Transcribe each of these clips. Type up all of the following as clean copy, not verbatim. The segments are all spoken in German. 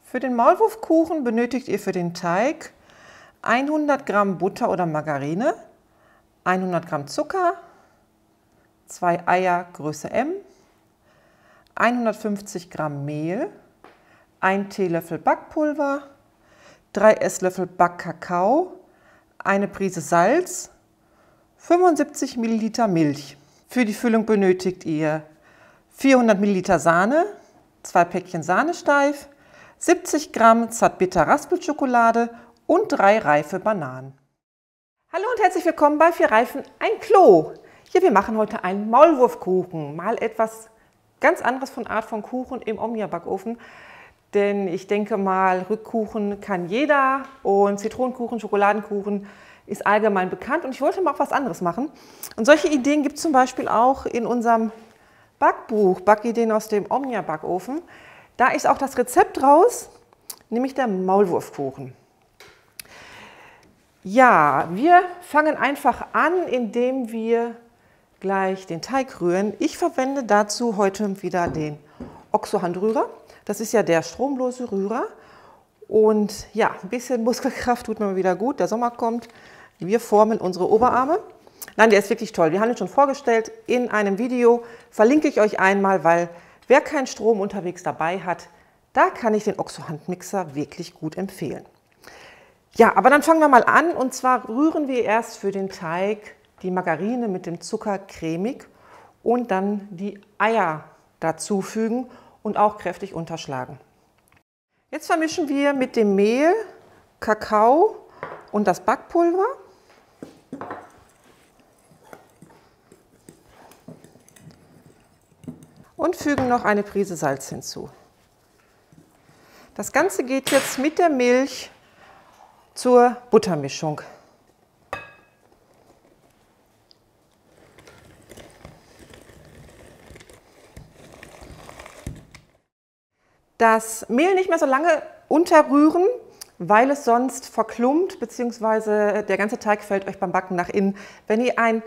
Für den Maulwurfkuchen benötigt ihr für den Teig 100 Gramm Butter oder Margarine, 100 Gramm Zucker, 2 Eier Größe M, 150 Gramm Mehl, 1 Teelöffel Backpulver, 3 Esslöffel Backkakao, eine Prise Salz, 75 Milliliter Milch. Für die Füllung benötigt ihr 400 Milliliter Sahne, 2 Päckchen Sahnesteif, 70 Gramm Zartbitter Raspelschokolade und 3 reife Bananen. Hallo und herzlich willkommen bei 4 Reifen ein Klo. Hier, wir machen heute einen Maulwurfkuchen, mal etwas ganz anderes von Art von Kuchen im Omnia-Backofen. Denn ich denke mal, Rückkuchen kann jeder und Zitronenkuchen, Schokoladenkuchen ist allgemein bekannt. Und ich wollte mal auch was anderes machen. Und solche Ideen gibt es zum Beispiel auch in unserem Backbuch, Backideen aus dem Omnia-Backofen. Da ist auch das Rezept raus, nämlich der Maulwurfkuchen. Ja, wir fangen einfach an, indem wir gleich den Teig rühren. Ich verwende dazu heute wieder den OXO-Handrührer. Das ist ja der stromlose Rührer. Und ja, ein bisschen Muskelkraft tut mir mal wieder gut. Der Sommer kommt. Wir formen unsere Oberarme. Nein, der ist wirklich toll. Wir haben ihn schon vorgestellt in einem Video. Verlinke ich euch einmal, weil wer keinen Strom unterwegs dabei hat, da kann ich den OXO-Handmixer wirklich gut empfehlen. Ja, aber dann fangen wir mal an. Und zwar rühren wir erst für den Teig die Margarine mit dem Zucker cremig und dann die Eier dazufügen und auch kräftig unterschlagen. Jetzt vermischen wir mit dem Mehl, Kakao und das Backpulver. Und fügen noch eine Prise Salz hinzu. Das Ganze geht jetzt mit der Milch zur Buttermischung. Das Mehl nicht mehr so lange unterrühren, weil es sonst verklumpt bzw. der ganze Teig fällt euch beim Backen nach innen. Wenn ihr ein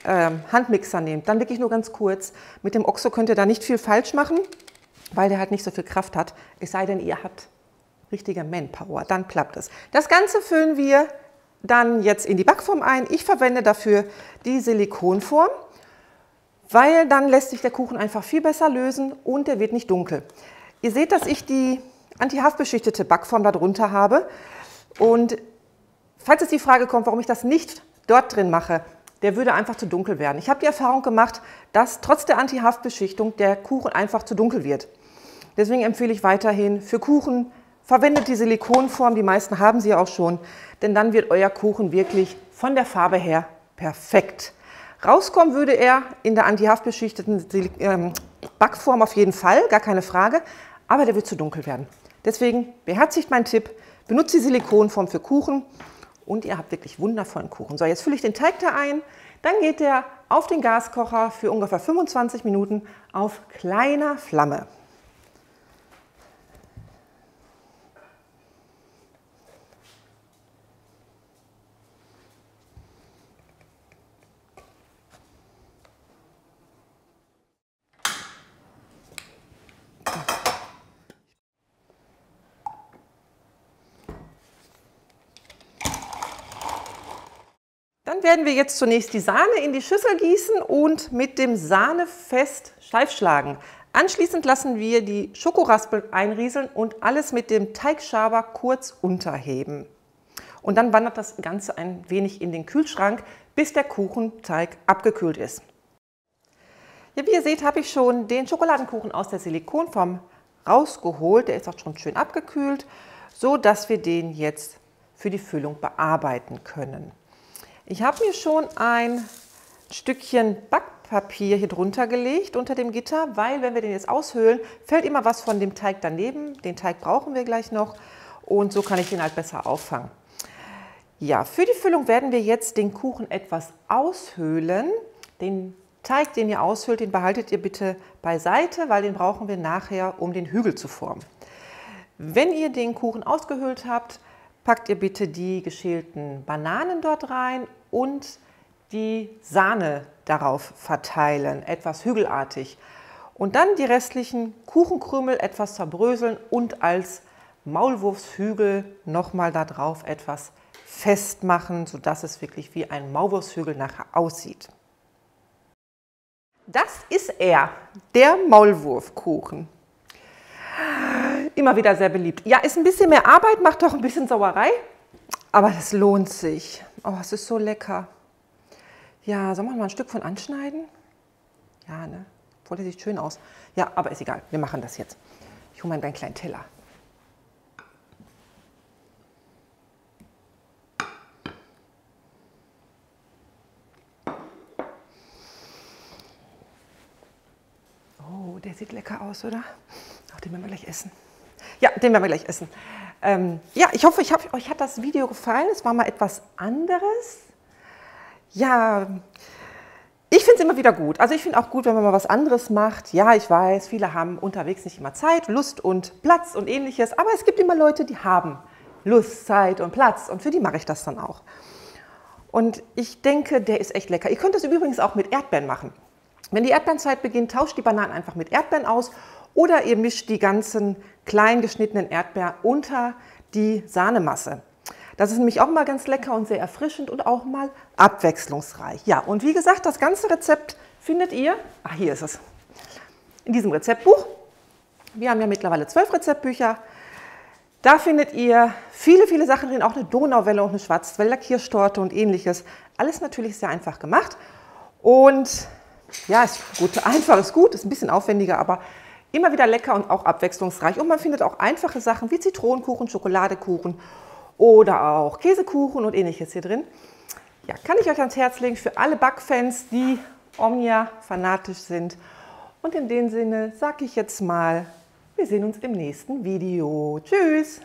Handmixer nehmt, dann wirklich nur ganz kurz. Mit dem OXO könnt ihr da nicht viel falsch machen, weil der halt nicht so viel Kraft hat. Es sei denn, ihr habt richtige Manpower, dann klappt es. Das Ganze füllen wir dann jetzt in die Backform ein. Ich verwende dafür die Silikonform, weil dann lässt sich der Kuchen einfach viel besser lösen und der wird nicht dunkel. Ihr seht, dass ich die anti-haftbeschichtete Backform darunter habe. Und falls jetzt die Frage kommt, warum ich das nicht dort drin mache, der würde einfach zu dunkel werden. Ich habe die Erfahrung gemacht, dass trotz der Anti-Haftbeschichtung der Kuchen einfach zu dunkel wird. Deswegen empfehle ich weiterhin für Kuchen, verwendet die Silikonform, die meisten haben sie auch schon, denn dann wird euer Kuchen wirklich von der Farbe her perfekt. Rauskommen würde er in der anti-haftbeschichteten Backform auf jeden Fall, gar keine Frage, aber der wird zu dunkel werden. Deswegen beherzigt mein Tipp, benutzt die Silikonform für Kuchen und ihr habt wirklich wundervollen Kuchen. So, jetzt fülle ich den Teig da ein, dann geht der auf den Gaskocher für ungefähr 25 Minuten auf kleiner Flamme. Dann werden wir jetzt zunächst die Sahne in die Schüssel gießen und mit dem Sahnefest steif schlagen. Anschließend lassen wir die Schokoraspeln einrieseln und alles mit dem Teigschaber kurz unterheben. Und dann wandert das Ganze ein wenig in den Kühlschrank, bis der Kuchenteig abgekühlt ist. Ja, wie ihr seht, habe ich schon den Schokoladenkuchen aus der Silikonform rausgeholt. Der ist auch schon schön abgekühlt, so dass wir den jetzt für die Füllung bearbeiten können. Ich habe mir schon ein Stückchen Backpapier hier drunter gelegt unter dem Gitter, weil wenn wir den jetzt aushöhlen, fällt immer was von dem Teig daneben. Den Teig brauchen wir gleich noch und so kann ich den halt besser auffangen. Ja, für die Füllung werden wir jetzt den Kuchen etwas aushöhlen. Den Teig, den ihr aushöhlt, den behaltet ihr bitte beiseite, weil den brauchen wir nachher, um den Hügel zu formen. Wenn ihr den Kuchen ausgehöhlt habt, packt ihr bitte die geschälten Bananen dort rein und die Sahne darauf verteilen, etwas hügelartig. Und dann die restlichen Kuchenkrümel etwas zerbröseln und als Maulwurfshügel nochmal da drauf etwas festmachen, sodass es wirklich wie ein Maulwurfshügel nachher aussieht. Das ist er, der Maulwurfkuchen. Immer wieder sehr beliebt. Ja, ist ein bisschen mehr Arbeit, macht doch ein bisschen Sauerei, aber das lohnt sich. Oh, es ist so lecker. Ja, sollen wir mal ein Stück von anschneiden? Ja, ne? Obwohl, der sieht schön aus. Ja, aber ist egal, wir machen das jetzt. Ich hole mal einen kleinen Teller. Oh, der sieht lecker aus, oder? Auch den werden wir gleich essen. Ja, den werden wir gleich essen. Ja, ich hoffe, euch hat das Video gefallen. Es war mal etwas anderes. Ja, ich finde es immer wieder gut. Also ich finde auch gut, wenn man mal was anderes macht. Ja, ich weiß, viele haben unterwegs nicht immer Zeit, Lust und Platz und ähnliches. Aber es gibt immer Leute, die haben Lust, Zeit und Platz. Und für die mache ich das dann auch. Und ich denke, der ist echt lecker. Ihr könnt das übrigens auch mit Erdbeeren machen. Wenn die Erdbeerenzeit beginnt, tauscht die Bananen einfach mit Erdbeeren aus. Oder ihr mischt die ganzen klein geschnittenen Erdbeeren unter die Sahnemasse. Das ist nämlich auch mal ganz lecker und sehr erfrischend und auch mal abwechslungsreich. Ja, und wie gesagt, das ganze Rezept findet ihr, hier ist es, in diesem Rezeptbuch. Wir haben ja mittlerweile 12 Rezeptbücher. Da findet ihr viele, viele Sachen drin, auch eine Donauwelle und eine Schwarzwälder Kirschtorte und ähnliches. Alles natürlich sehr einfach gemacht. Und ja, ist gut, einfach ist gut, ist ein bisschen aufwendiger, aber immer wieder lecker und auch abwechslungsreich. Und man findet auch einfache Sachen wie Zitronenkuchen, Schokoladekuchen oder auch Käsekuchen und ähnliches hier drin. Ja, kann ich euch ans Herz legen für alle Backfans, die Omnia fanatisch sind. Und in dem Sinne sage ich jetzt mal, wir sehen uns im nächsten Video. Tschüss!